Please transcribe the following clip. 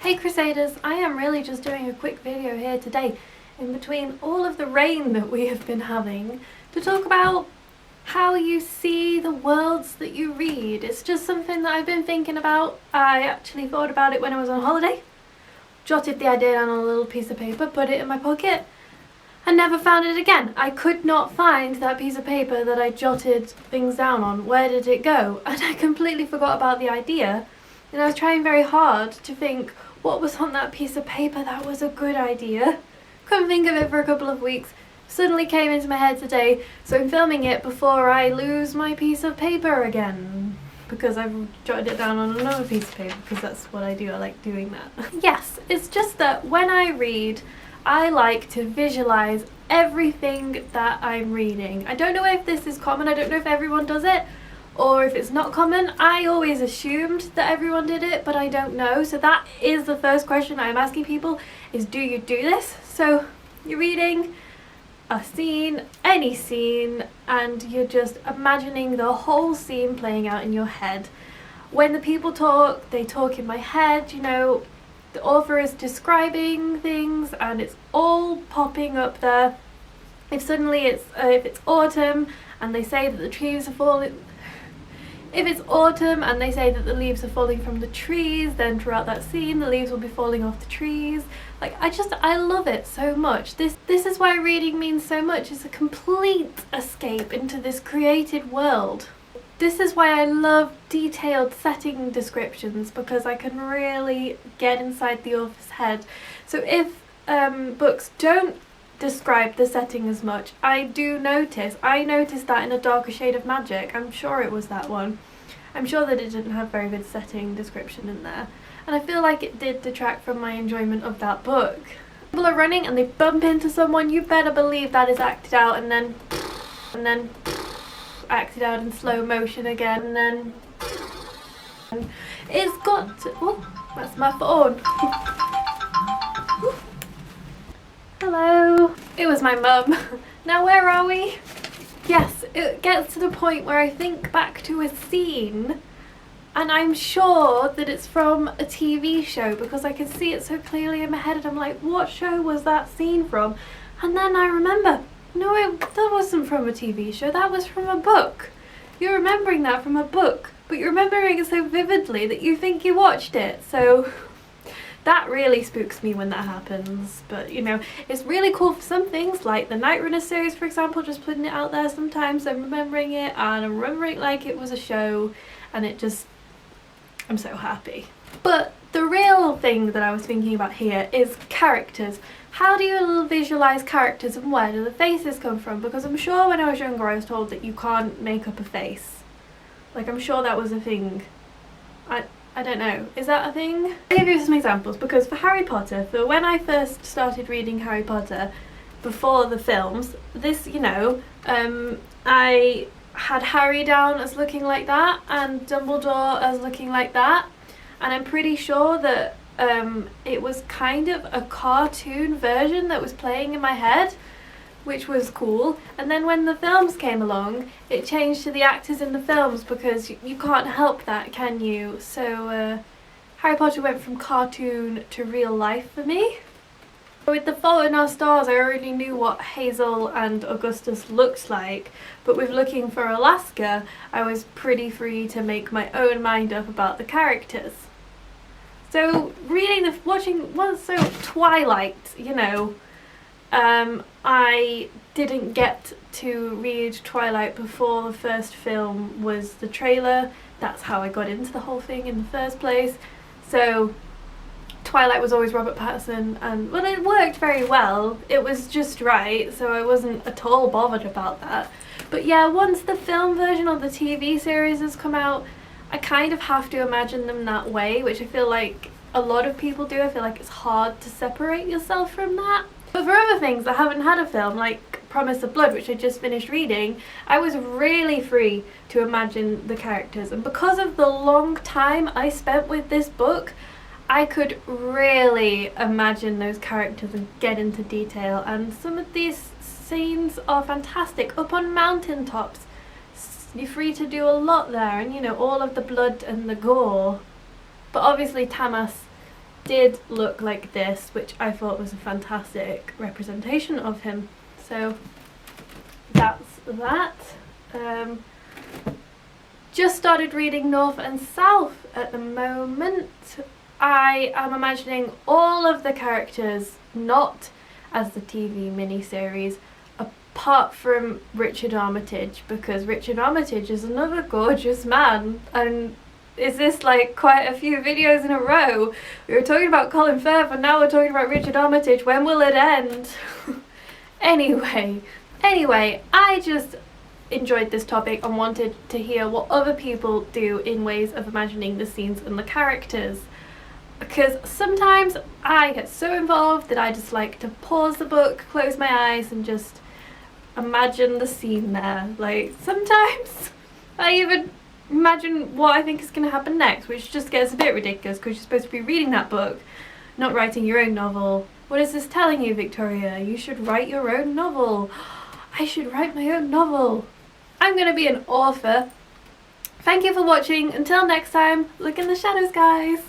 Hey Crusaders, I am really just doing a quick video here today in between all of the rain that we have been having to talk about how you see the worlds that you read. It's just something that I've been thinking about. I actually thought about it when I was on holiday, jotted the idea down on a little piece of paper, put it in my pocket and never found it again. I could not find that piece of paper that I jotted things down on. Where did it go? And I completely forgot about the idea, and I was trying very hard to think what was on that piece of paper that was a good idea. Couldn't think of it for a couple of weeks. Suddenly came into my head today, so I'm filming it before I lose my piece of paper again, because I've jotted it down on another piece of paper, because that's what I do. I like doing that. Yes, it's just that when I read, I like to visualize everything that I'm reading. I don't know if this is common, I don't know if everyone does it, or if it's not common. I always assumed that everyone did it, but I don't know. So that is the first question I'm asking people, is do you do this? So you're reading a scene, any scene, and you're just imagining the whole scene playing out in your head. When the people talk, they talk in my head, you know, the author is describing things and it's all popping up there. If suddenly if it's autumn and they say that the trees are falling, if it's autumn and they say that the leaves are falling from the trees, then throughout that scene the leaves will be falling off the trees. Like, I love it so much. This is why reading means so much. It's a complete escape into this created world. This is why I love detailed setting descriptions, because I can really get inside the author's head. So if books don't describe the setting as much, I noticed that in A Darker Shade of Magic. I'm sure it was that one. I'm sure that it didn't have very good setting description in there, and I feel like it did detract from my enjoyment of that book. People are running and they bump into someone, you better believe that is acted out, and then acted out in slow motion again, and then it's got to, oh, that's my phone. Hello. It was my mum. Now where are we? Yes, it gets to the point where I think back to a scene and I'm sure that it's from a TV show, because I can see it so clearly in my head and I'm like, what show was that scene from? And then I remember, no, that wasn't from a TV show, that was from a book. You're remembering that from a book, but you're remembering it so vividly that you think you watched it. So that really spooks me when that happens. But you know, it's really cool for some things, like the Night Runner series, for example, just putting it out there. Sometimes I'm remembering it and I'm remembering it like it was a show, and it just, I'm so happy. But the real thing that I was thinking about here is characters. How do you visualize characters and where do the faces come from? Because I'm sure when I was younger I was told that you can't make up a face. Like, I'm sure that was a thing. I don't know, is that a thing? I'll give you some examples, because for Harry Potter, for when I first started reading Harry Potter before the films, this, you know, I had Harry down as looking like that and Dumbledore as looking like that, and I'm pretty sure that it was kind of a cartoon version that was playing in my head, which was cool. And then when the films came along, it changed to the actors in the films, because you can't help that, can you? So Harry Potter went from cartoon to real life for me. With The Fault in Our Stars, I already knew what Hazel and Augustus looked like, but with Looking for Alaska, I was pretty free to make my own mind up about the characters. So Twilight, you know, I didn't get to read Twilight before the first film was the trailer. That's how I got into the whole thing in the first place. So Twilight was always Robert Pattinson, and well, it worked very well. It was just right, so I wasn't at all bothered about that. But yeah, once the film version of the TV series has come out, I kind of have to imagine them that way, which I feel like a lot of people do. I feel like it's hard to separate yourself from that. But for other things that haven't had a film, like Promise of Blood, which I just finished reading, I was really free to imagine the characters. And because of the long time I spent with this book, I could really imagine those characters and get into detail. And some of these scenes are fantastic. Up on mountaintops, you're free to do a lot there, and you know, all of the blood and the gore. But obviously Tamas did look like this, which I thought was a fantastic representation of him. So that's that. Just started reading North and South at the moment. I am imagining all of the characters not as the TV miniseries, apart from Richard Armitage, because Richard Armitage is another gorgeous man. And is this like quite a few videos in a row? We were talking about Colin Firth and now we're talking about Richard Armitage. When will it end? Anyway, I just enjoyed this topic and wanted to hear what other people do in ways of imagining the scenes and the characters. Because sometimes I get so involved that I just like to pause the book, close my eyes and just imagine the scene there. Like sometimes I even imagine what I think is going to happen next, which just gets a bit ridiculous because you're supposed to be reading that book, not writing your own novel. What is this telling you, Victoria? You should write your own novel. I should write my own novel. I'm going to be an author. Thank you for watching. Until next time, look in the shadows, guys.